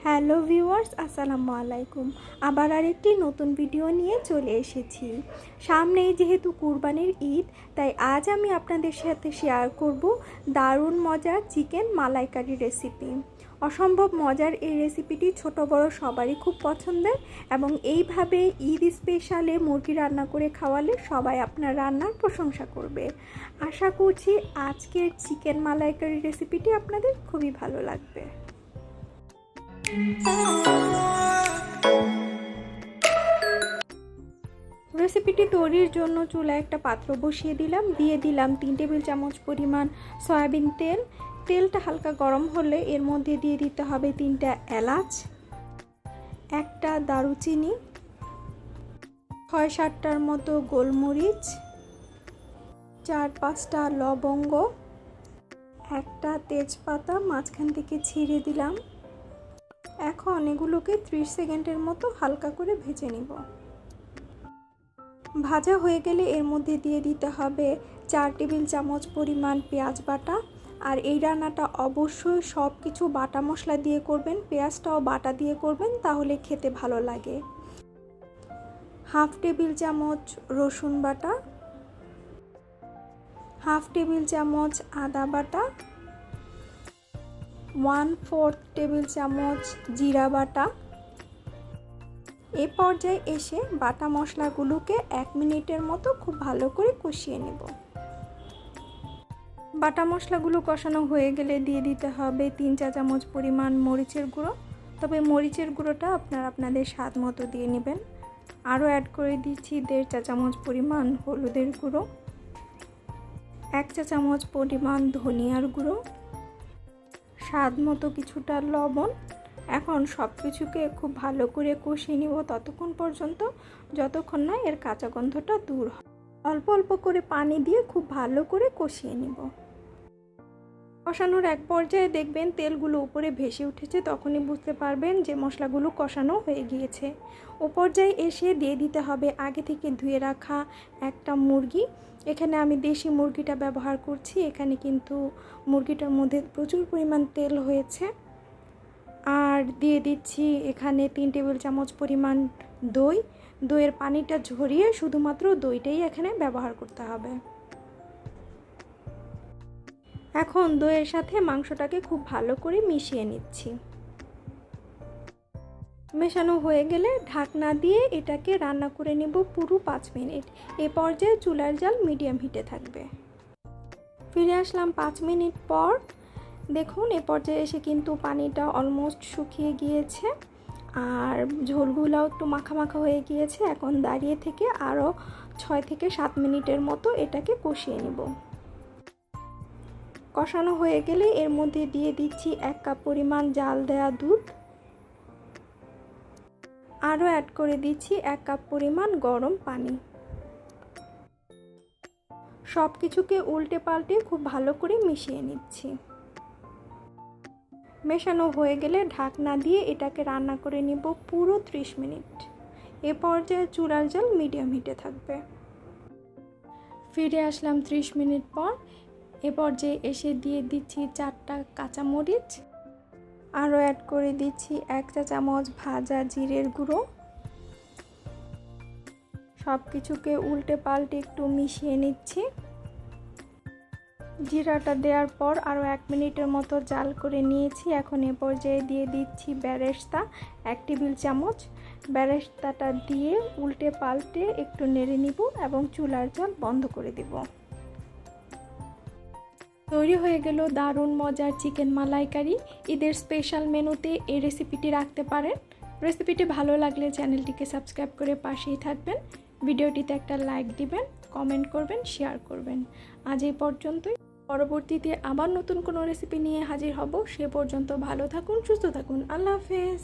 Hello viewers, আসসালামু আলাইকুম। আবার আরেকটি নতুন ভিডিও নিয়ে চলে এসেছি। সামনেই যেহেতু কুরবানির ঈদ, তাই আজ আমি আপনাদের সাথে শেয়ার করব দারুণ মজার চিকেন মালাইকারি রেসিপি। অসম্ভব মজার এই রেসিপিটি ছোট বড় সবারই খুব পছন্দের এবং এইভাবে ঈদ স্পেশালে মুরগি রান্না করে খাওয়ালে সবাই আপনার রান্নার প্রশংসা করবে। আশা করছি আজকের চিকেন মালাইকারি রেসিপিটি আপনাদের খুবই ভালো লাগবে। রেসিপিটি তৈরির জন্য চুলায় একটা পাত্র বসিয়ে দিলাম, দিয়ে দিলাম 3 টেবিল চামচ পরিমাণ সয়াবিন তেল। তেলটা হালকা গরম হলে এর মধ্যে দিয়ে দিতে হবে 3টা এলাচ, একটা দারুচিনি, 6-7টার মতো গোলমরিচ, 4-5টা লবঙ্গ, একটা তেজপাতা মাঝখান থেকে ছিঁড়ে দিলাম। এখন এগুলোকে 30 সেকেন্ডের মতো হালকা করে ভেজে নিব। ভাজা হয়ে গেলে এর মধ্যে দিয়ে দিতে হবে 4 টেবিল চামচ পরিমাণ পেঁয়াজ বাটা। আর এই রান্নাটা অবশ্যই সব কিছু বাটা মশলা দিয়ে করবেন, পেঁয়াজটাও বাটা দিয়ে করবেন, তাহলে খেতে ভালো লাগে। 1/2 টেবিল চামচ রসুন বাটা, 1/2 টেবিল চামচ আদা বাটা, 1/4 টেবিল চামচ জিরা বাটা। এই পর্যায়ে এসে বাটা মশলাগুলোকে 1 মিনিটের মতো খুব ভালো করে কষিয়ে নেব। বাটা মশলাগুলো কষানো হয়ে গেলে দিয়ে দিতে হবে 3 চা চামচ পরিমাণ মরিচের গুঁড়ো, তবে মরিচের গুঁড়োটা আপনাদের স্বাদ মতো দিয়ে নেবেন। আরও অ্যাড করে দিচ্ছি 1.5 চা চামচ পরিমাণ হলুদের গুঁড়ো, 1 চা চামচ পরিমাণ ধনিয়ার গুঁড়ো, স্বাদ মতো কিছুটা লবণ। এখন সব কিছুকে খুব ভালো করে কষিয়ে নিব ততক্ষণ পর্যন্ত যতক্ষণ না এর কাঁচা গন্ধটা দূর হয়। অল্প অল্প করে পানি দিয়ে খুব ভালো করে কষিয়ে নিব। কষানোর এক পর্যায়ে দেখবেন তেলগুলো উপরে ভেসে উঠেছে, তখনই বুঝতে পারবেন যে মশলাগুলো কষানো হয়ে গিয়েছে। ও পর্যায়ে এসে দিয়ে দিতে হবে আগে থেকে ধুয়ে রাখা একটা মুরগি। এখানে আমি দেশি মুরগিটা ব্যবহার করছি। এখানে কিন্তু মুরগিটার মধ্যে প্রচুর পরিমাণ তেল হয়েছে। আর দিয়ে দিচ্ছি এখানে 3 টেবিল চামচ পরিমাণ দইয়ের পানিটা ঝরিয়ে শুধুমাত্র দইটাই এখানে ব্যবহার করতে হবে। এখন দইয়ের সাথে মাংসটাকে খুব ভালো করে মিশিয়ে নিচ্ছি। মেশানো হয়ে গেলে ঢাকনা দিয়ে এটাকে রান্না করে নেব পুরো 5 মিনিট। এ পর্যায়ে চুলার জাল মিডিয়াম হিটে থাকবে। ফিরে আসলাম 5 মিনিট পর। দেখুন এ পর্যায়ে এসে কিন্তু পানিটা অলমোস্ট শুকিয়ে গিয়েছে আর ঝোলগুলোও একটু মাখা মাখা হয়ে গিয়েছে। এখন দাঁড়িয়ে থেকে আরও 6 থেকে 7 মিনিটের মতো এটাকে কষিয়ে নেব। কষানো হয়ে গেলে এর মধ্যে দিয়ে দিচ্ছি 1 কাপ পরিমাণ জাল দেওয়া দুধ। আরও অ্যাড করে দিচ্ছি 1 কাপ পরিমাণ গরম পানি। সব কিছুকে উল্টে পাল্টে খুব ভালো করে মিশিয়ে নিচ্ছি। মেশানো হয়ে গেলে ঢাকনা দিয়ে এটাকে রান্না করে নিব পুরো 30 মিনিট। এ পর্যায়ে চুলার জাল মিডিয়াম হিটে থাকবে। ফিরে আসলাম 30 মিনিট পর। এ পর্যায়ে এসে দিয়ে দিচ্ছি 4টা কাঁচামরিচ। আরও অ্যাড করে দিচ্ছি 1 চা চামচ ভাজা জিরের গুঁড়ো। সব কিছুকে উল্টে পাল্টে একটু মিশিয়ে নিচ্ছি। জিরাটা দেওয়ার পর আরও 1 মিনিটের মতো জাল করে নিয়েছি। এখন এ পর্যায়ে দিয়ে দিচ্ছি বেরেস্তা 1 টেবিল চামচ। বেরেস্তাটা দিয়ে উল্টে পাল্টে একটু নেড়ে নিব এবং চুলার জাল বন্ধ করে দেব। তৈরি হয়ে গেল দারুণ মজার চিকেন মালাইকারি। ঈদের স্পেশাল মেনুতে এই রেসিপিটি রাখতে পারেন। রেসিপিটি ভালো লাগলে চ্যানেলটিকে সাবস্ক্রাইব করে পাশেই থাকবেন। ভিডিওটিতে একটা লাইক দিবেন, কমেন্ট করবেন, শেয়ার করবেন। আজ এই পর্যন্তই। পরবর্তীতে আবার নতুন কোনো রেসিপি নিয়ে হাজির হব। সে পর্যন্ত ভালো থাকুন, সুস্থ থাকুন। আল্লাহ হাফেজ।